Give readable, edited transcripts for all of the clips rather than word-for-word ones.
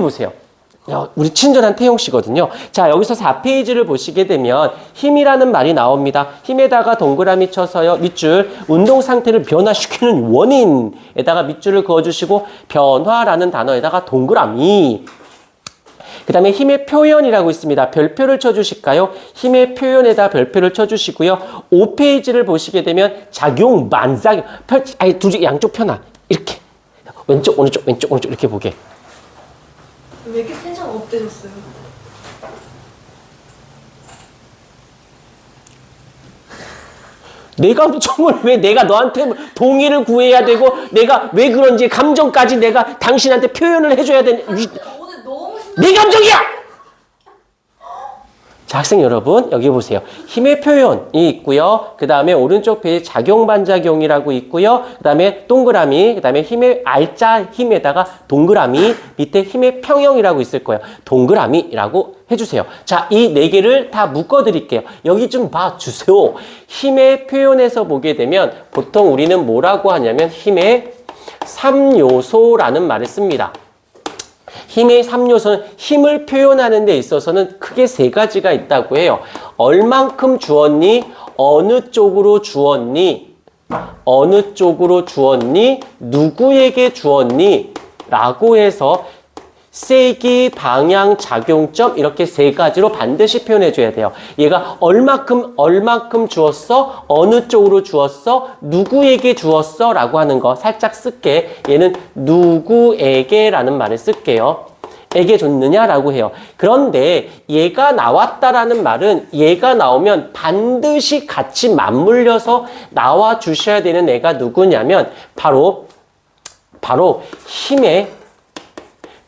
보세요. 우리 친절한 태용 씨거든요. 자, 여기서 4페이지를 보시게 되면 힘이라는 말이 나옵니다. 힘에다가 동그라미 쳐서요. 밑줄 운동 상태를 변화시키는 원인에다가 밑줄을 그어주시고 변화라는 단어에다가 동그라미. 그 다음에 힘의 표현이라고 있습니다. 별표를 쳐주실까요? 힘의 표현에다 별표를 쳐주시고요. 5페이지를 보시게 되면 작용, 반작용. 아니, 양쪽 펴놔. 이렇게. 왼쪽, 오른쪽, 왼쪽, 오른쪽 이렇게 보게. 왜 이렇게 텐션 업되셨어요? 내가 정말 왜 내가 너한테 동의를 구해야 되고 내가 왜 그런지 감정까지 내가 당신한테 표현을 해줘야 되는 오늘 너무 내 감정이야! 자, 학생 여러분 여기 보세요. 힘의 표현이 있고요. 그 다음에 오른쪽 페이지 작용 반작용이라고 있고요. 그 다음에 동그라미, 그 다음에 힘의 알짜 힘에다가 동그라미, 밑에 힘의 평형이라고 있을 거예요. 동그라미라고 해주세요. 자, 이 네 개를 다 묶어드릴게요. 여기 좀 봐주세요. 힘의 표현에서 보게 되면 보통 우리는 뭐라고 하냐면 힘의 3요소라는 말을 씁니다. 힘의 3요소는 힘을 표현하는 데 있어서는 크게 3가지가 있다고 해요. 얼만큼 주었니? 어느 쪽으로 주었니? 어느 쪽으로 주었니? 누구에게 주었니? 라고 해서 세기, 방향, 작용점 이렇게 3가지로 반드시 표현해 줘야 돼요. 얘가 얼만큼 주었어? 어느 쪽으로 주었어? 누구에게 주었어? 라고 하는 거 살짝 쓸게. 얘는 누구에게 라는 말을 쓸게요. 에게 줬느냐라고 해요. 그런데 얘가 나왔다라는 말은 얘가 나오면 반드시 같이 맞물려서 나와 주셔야 되는 애가 누구냐면 바로 힘의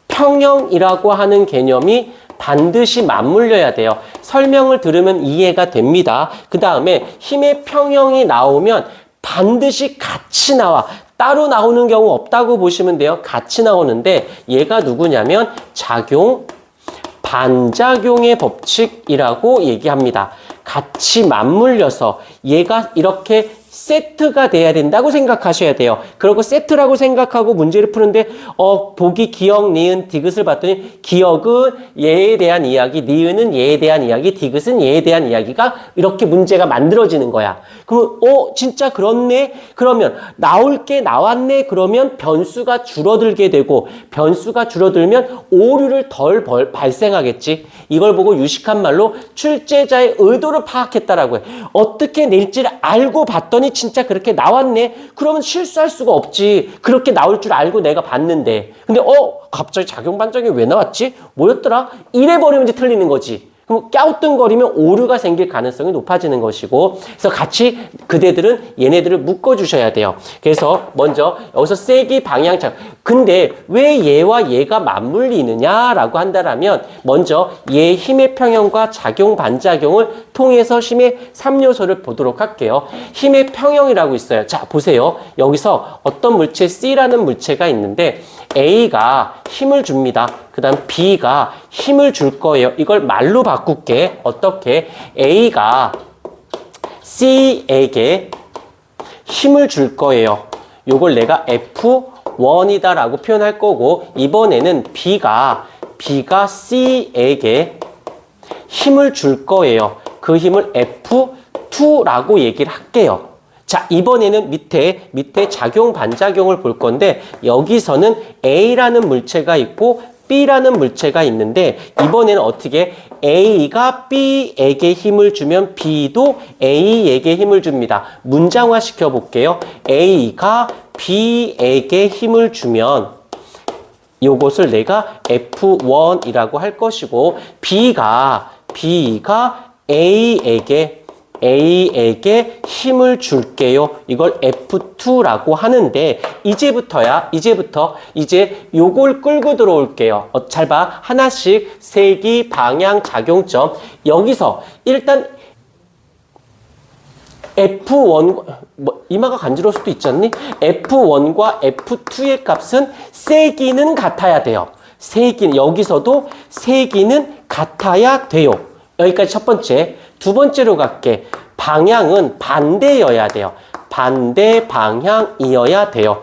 평형이라고 하는 개념이 반드시 맞물려야 돼요. 설명을 들으면 이해가 됩니다. 그 다음에 힘의 평형이 나오면 반드시 같이 나와. 따로 나오는 경우 없다고 보시면 돼요. 같이 나오는데 얘가 누구냐면 작용, 반작용의 법칙이라고 얘기합니다. 같이 맞물려서 얘가 이렇게 세트가 돼야 된다고 생각하셔야 돼요. 그리고 세트라고 생각하고 문제를 푸는데 보기, 기억, 니은, 디귿을 봤더니 기억은 얘에 대한 이야기, 니은은 얘에 대한 이야기, 디귿은 얘에 대한 이야기가 이렇게 문제가 만들어지는 거야. 그러면 진짜 그렇네? 그러면 나올 게 나왔네? 그러면 변수가 줄어들게 되고 변수가 줄어들면 오류를 덜 발생하겠지. 이걸 보고 유식한 말로 출제자의 의도를 파악했다라고 해. 어떻게 낼지를 알고 봤더니 진짜 그렇게 나왔네? 그러면 실수할 수가 없지. 그렇게 나올 줄 알고 내가 봤는데. 근데 갑자기 작용 반작용이 왜 나왔지? 뭐였더라? 이래버리면 이제 틀리는 거지. 그럼 갸우뚱거리면 오류가 생길 가능성이 높아지는 것이고, 그래서 같이 얘네들을 묶어주셔야 돼요. 그래서 먼저 여기서 세기, 방향, 근데 왜 얘와 얘가 맞물리느냐라고 한다면 먼저 얘 힘의 평형과 작용, 반작용을 통해서 힘의 3요소를 보도록 할게요. 힘의 평형이라고 있어요. 자, 보세요. 여기서 어떤 물체 C라는 물체가 있는데 A가 힘을 줍니다. 그 다음 B가 힘을 줄 거예요. 이걸 말로 바꿀게. 어떻게? A가 C에게 힘을 줄 거예요. 요걸 내가 F1이다 라고 표현할 거고, 이번에는 B가 C에게 힘을 줄 거예요. 그 힘을 F2라고 얘기를 할게요. 자, 이번에는 밑에 작용, 반작용을 볼 건데 여기서는 A라는 물체가 있고 B라는 물체가 있는데 이번에는 어떻게 A가 B에게 힘을 주면 B도 A에게 힘을 줍니다. 문장화 시켜볼게요. A가 B에게 힘을 주면 요것을 내가 F1이라고 할 것이고 B가 A에게 힘을 줄게요. 이걸 F2라고 하는데 이제부터 요걸 끌고 들어올게요. 잘 봐. 하나씩 세기, 방향, 작용점. 여기서 일단 F1, 이마가 간지러울 수도 있지 않니? F1과 F2의 값은 세기는 같아야 돼요. 여기서도 세기는 같아야 돼요. 여기까지 첫 번째. 두 번째로 갈게. 방향은 반대여야 돼요. 반대 방향이어야 돼요.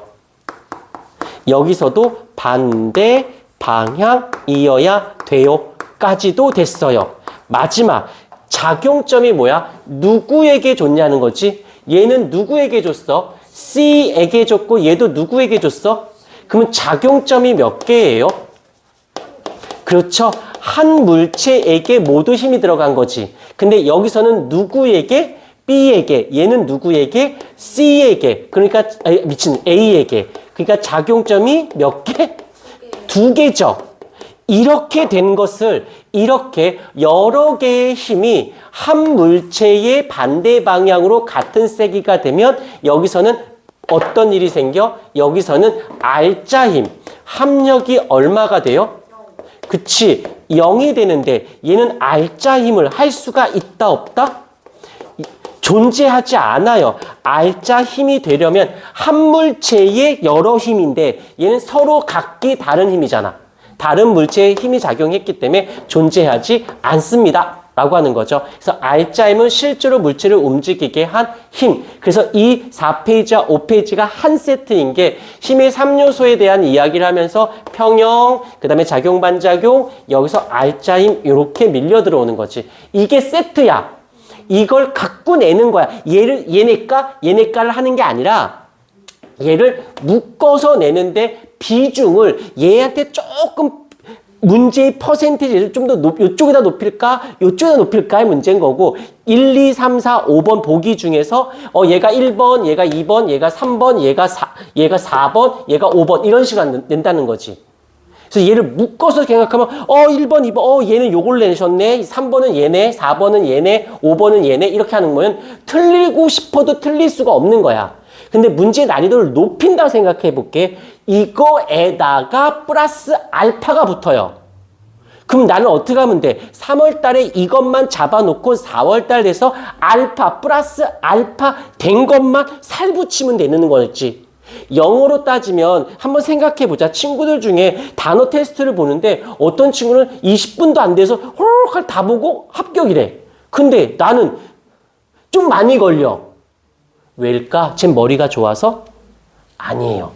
여기서도 반대 방향이어야 돼요. 까지도 됐어요. 마지막 작용점이 뭐야? 누구에게 줬냐는 거지. 얘는 누구에게 줬어? C에게 줬고 얘도 누구에게 줬어? 그러면 작용점이 몇 개예요? 그렇죠. 한 물체에게 모두 힘이 들어간 거지. 근데 여기서는 누구에게? B에게. 얘는 누구에게? C에게. 그러니까 A에게. 그러니까 작용점이 몇 개? 2개죠. 이렇게 된 것을 이렇게 여러 개의 힘이 한 물체의 반대 방향으로 같은 세기가 되면 여기서는 어떤 일이 생겨? 여기서는 R자 힘, 합력이 얼마가 돼요? 그치, 0이 되는데 얘는 R자 힘을 할 수가 있다 없다? 존재하지 않아요. R자 힘이 되려면 한 물체의 여러 힘인데 얘는 서로 각기 다른 힘이잖아. 다른 물체의 힘이 작용했기 때문에 존재하지 않습니다. 라고 하는 거죠. 그래서 R자 힘은 실제로 물체를 움직이게 한 힘. 그래서 이 4페이지와 5페이지가 한 세트인 게 힘의 3요소에 대한 이야기를 하면서 평형, 그 다음에 작용, 반작용, 여기서 R자 힘 이렇게 밀려 들어오는 거지. 이게 세트야. 이걸 갖고 내는 거야. 얘네과를 하는 게 아니라 얘를 묶어서 내는데 비중을 얘한테 조금 문제의 퍼센티지를 좀 더 이쪽에다 높일까? 이쪽에다 높일까의 문제인 거고 1, 2, 3, 4, 5번 보기 중에서 얘가 1번, 얘가 2번, 얘가 3번, 얘가 4번, 얘가 5번 이런 식으로 낸다는 거지. 그래서 얘를 묶어서 생각하면 1번, 2번, 얘는 요걸 내셨네. 3번은 얘네, 4번은 얘네, 5번은 얘네 이렇게 하는 거면 틀리고 싶어도 틀릴 수가 없는 거야. 근데 문제의 난이도를 높인다고 생각해 볼게. 이거에다가 플러스 알파가 붙어요. 그럼 나는 어떻게 하면 돼? 3월 달에 이것만 잡아놓고 4월 달 돼서 알파 플러스 알파 된 것만 살붙이면 되는 거였지. 영어로 따지면 한번 생각해 보자. 친구들 중에 단어 테스트를 보는데 어떤 친구는 20분도 안 돼서 홀록할 다 보고 합격이래. 근데 나는 좀 많이 걸려. 왜일까? 제 머리가 좋아서? 아니에요.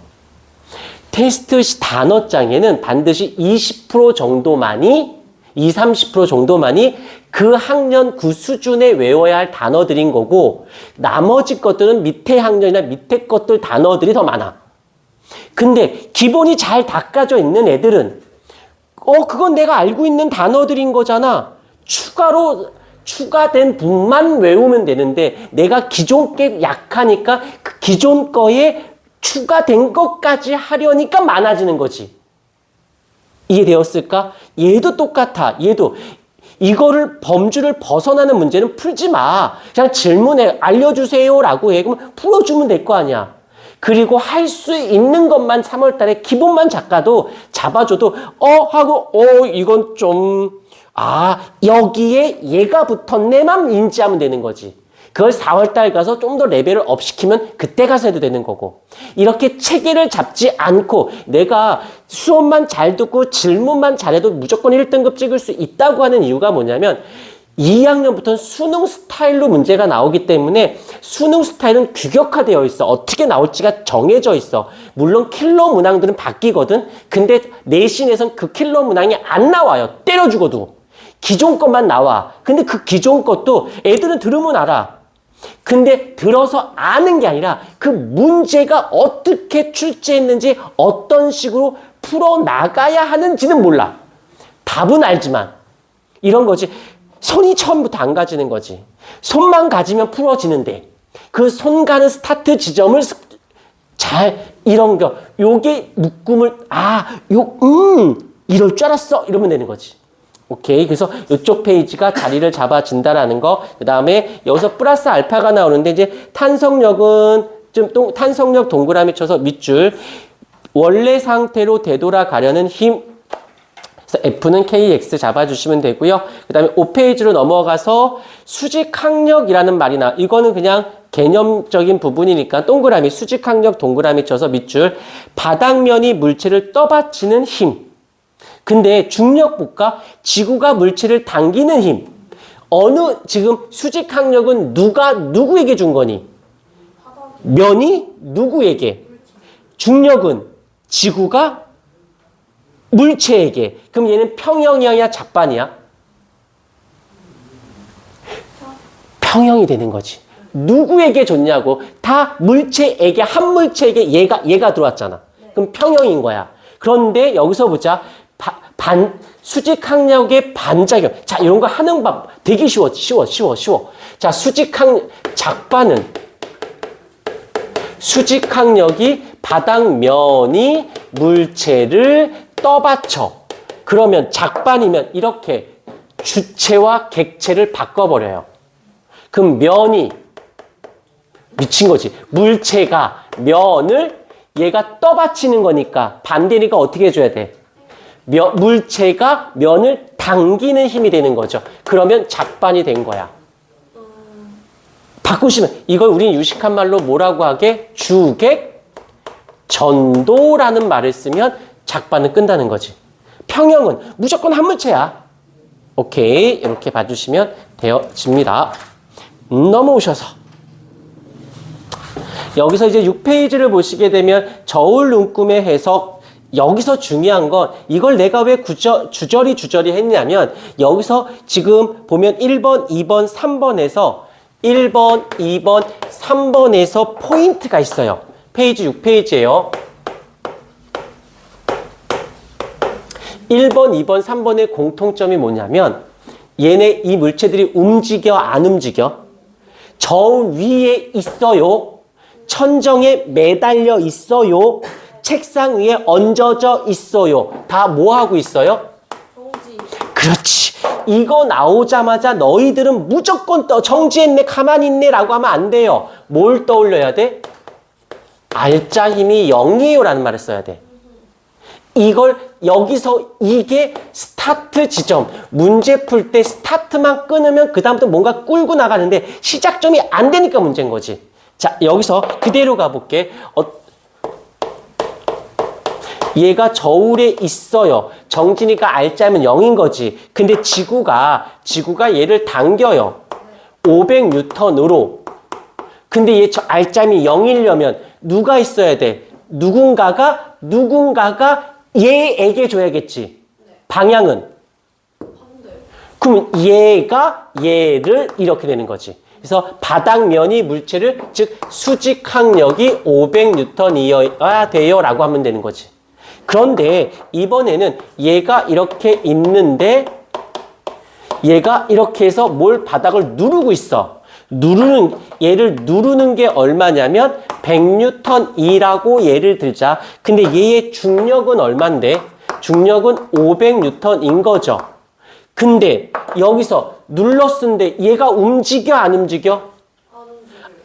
테스트 단어장에는 반드시 20% 정도만이 20, 30% 정도만이 그 학년 그 수준에 외워야 할 단어들인 거고 나머지 것들은 밑에 학년이나 밑에 것들 단어들이 더 많아. 근데 기본이 잘 닦아져 있는 애들은 그건 내가 알고 있는 단어들인 거잖아. 추가된 부분만 외우면 되는데 내가 기존 게 약하니까 그 기존 거에 추가된 것까지 하려니까 많아지는 거지. 이해되었을까? 얘도 똑같아. 얘도 이거를 범주를 벗어나는 문제는 풀지 마. 그냥 질문해 알려주세요라고 해. 그러면 풀어주면 될 거 아니야. 그리고 할 수 있는 것만 3월 달에 기본만 작가도 잡아줘도 하고 이건 좀 여기에 얘가 붙었네만 인지하면 되는 거지. 그걸 4월 달 가서 좀 더 레벨을 업 시키면 그때 가서 해도 되는 거고. 이렇게 체계를 잡지 않고 내가 수업만 잘 듣고 질문만 잘해도 무조건 1등급 찍을 수 있다고 하는 이유가 뭐냐면 2학년부터는 수능 스타일로 문제가 나오기 때문에 수능 스타일은 규격화되어 있어. 어떻게 나올지가 정해져 있어. 물론 킬러 문항들은 바뀌거든. 근데 내신에선 그 킬러 문항이 안 나와요. 때려 죽어도. 기존 것만 나와. 근데 그 기존 것도 애들은 들으면 알아. 근데 들어서 아는 게 아니라 그 문제가 어떻게 출제했는지 어떤 식으로 풀어나가야 하는지는 몰라. 답은 알지만 이런 거지. 손이 처음부터 안 가지는 거지. 손만 가지면 풀어지는데 그 손 가는 스타트 지점을 이런 거 요게 묶음을 이럴 줄 알았어 이러면 되는 거지. 오케이. 그래서 이쪽 페이지가 자리를 잡아준다라는 거. 그 다음에 여기서 플러스 알파가 나오는데 이제 탄성력은 탄성력 동그라미 쳐서 밑줄 원래 상태로 되돌아가려는 힘. 그래서 F는 KX 잡아주시면 되고요. 그 다음에 5페이지로 넘어가서 수직항력이라는 말이 이거는 그냥 개념적인 부분이니까 동그라미 수직항력 동그라미 쳐서 밑줄 바닥면이 물체를 떠받치는 힘. 근데 중력 볼까? 지구가 물체를 당기는 힘. 지금 수직항력은 누구에게 준 거니? 면이 누구에게? 중력은 지구가 물체에게. 그럼 얘는 평형이야, 작반이야? 평형이 되는 거지. 누구에게 줬냐고. 다 물체에게, 한 물체에게 얘가 들어왔잖아. 그럼 평형인 거야. 그런데 여기서 보자. 수직항력의 반작용. 자, 이런 거 하는 법 되게 쉬워. 자, 작반은 수직항력이 바닥면이 물체를 떠받쳐. 그러면 작반이면 이렇게 주체와 객체를 바꿔버려요. 그럼 면이 미친 거지. 물체가 면을 얘가 떠받치는 거니까 반대니까 어떻게 해줘야 돼? 물체가 면을 당기는 힘이 되는 거죠. 그러면 작반이 된 거야. 바꾸시면 이걸 우리는 유식한 말로 뭐라고 하게? 주객 전도라는 말을 쓰면 작반은 끈다는 거지. 평형은 무조건 한 물체야. 오케이, 이렇게 봐주시면 되어집니다. 넘어오셔서 여기서 이제 6페이지를 보시게 되면 저울 눈금의 해석. 여기서 중요한 건 이걸 내가 왜 주저리 했냐면 여기서 지금 보면 1번, 2번, 3번에서 1번, 2번, 3번에서 포인트가 있어요. 페이지 6페이지예요. 1번, 2번, 3번의 공통점이 뭐냐면 얘네 이 물체들이 움직여 안 움직여? 저울 위에 있어요. 천정에 매달려 있어요. 책상 위에 얹어져 있어요. 다 뭐 하고 있어요? 정지. 그렇지. 이거 나오자마자 너희들은 무조건 정지했네, 가만히 있네 라고 하면 안 돼요. 뭘 떠올려야 돼? 알짜 힘이 0이에요 라는 말을 써야 돼. 이걸 여기서 이게 스타트 지점. 문제 풀 때 스타트만 끊으면 그 다음부터 뭔가 끌고 나가는데 시작점이 안 되니까 문제인 거지. 자, 여기서 그대로 가볼게. 얘가 저울에 있어요. 정진이가 알짜면 0인 거지. 근데 지구가 얘를 당겨요. 500N으로. 근데 얘 알짜미 0이려면 누가 있어야 돼? 누군가가 얘에게 줘야겠지. 방향은? 그럼 얘가 얘를 이렇게 되는 거지. 그래서 바닥면이 물체를, 즉 수직항력이 500N이어야 돼요 라고 하면 되는 거지. 그런데 이번에는 얘가 이렇게 있는데 얘가 이렇게 해서 바닥을 누르고 있어. 얘를 누르는 게 얼마냐면 100N이라고 예를 들자. 근데 얘의 중력은 얼만데? 중력은 500N인 거죠. 근데 여기서 눌렀는데 얘가 움직여 안 움직여?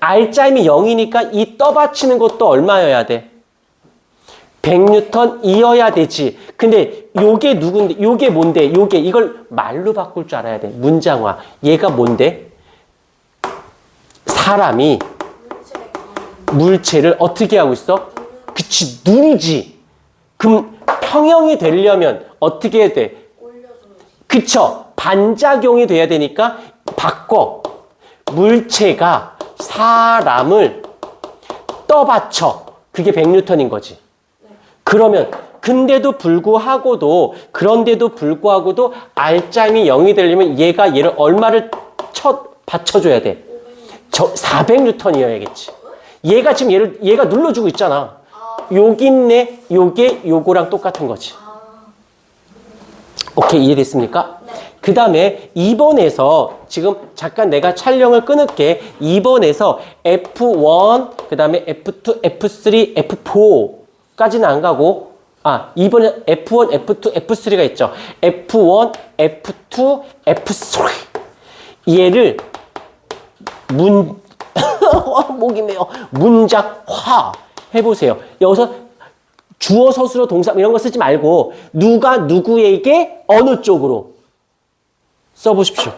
알짜임이 0이니까 이 떠받치는 것도 얼마여야 돼? 100N이어야 되지. 근데 요게 누군데? 요게 뭔데? 이걸 말로 바꿀 줄 알아야 돼. 문장화. 얘가 뭔데? 사람이 물체를 어떻게 하고 있어? 그치, 누르지. 그럼 평형이 되려면 어떻게 해야 돼? 그쵸. 반작용이 돼야 되니까 바꿔. 물체가 사람을 떠받쳐. 그게 100N인 거지. 그러면 그런데도 불구하고도 알짜임이 0이 되려면 얘를 얼마를 받쳐줘야 돼? 400N이어야겠지. 얘가 지금 얘가 눌러주고 있잖아. 여기 있네. 요거랑 똑같은 거지. 오케이, 이해됐습니까? 네. 그 다음에 2번에서 지금 잠깐 내가 촬영을 끊을게. 2번에서 F1, 그 다음에 F2, F3, F4까지는 안 가고, 2번에 F1, F2, F3가 있죠. F1, F2, F3. 얘를 목이 메요. 문장화 해보세요. 여기서 주어, 서술어, 동사 이런 거 쓰지 말고 누가 누구에게 어느 쪽으로 써보십시오.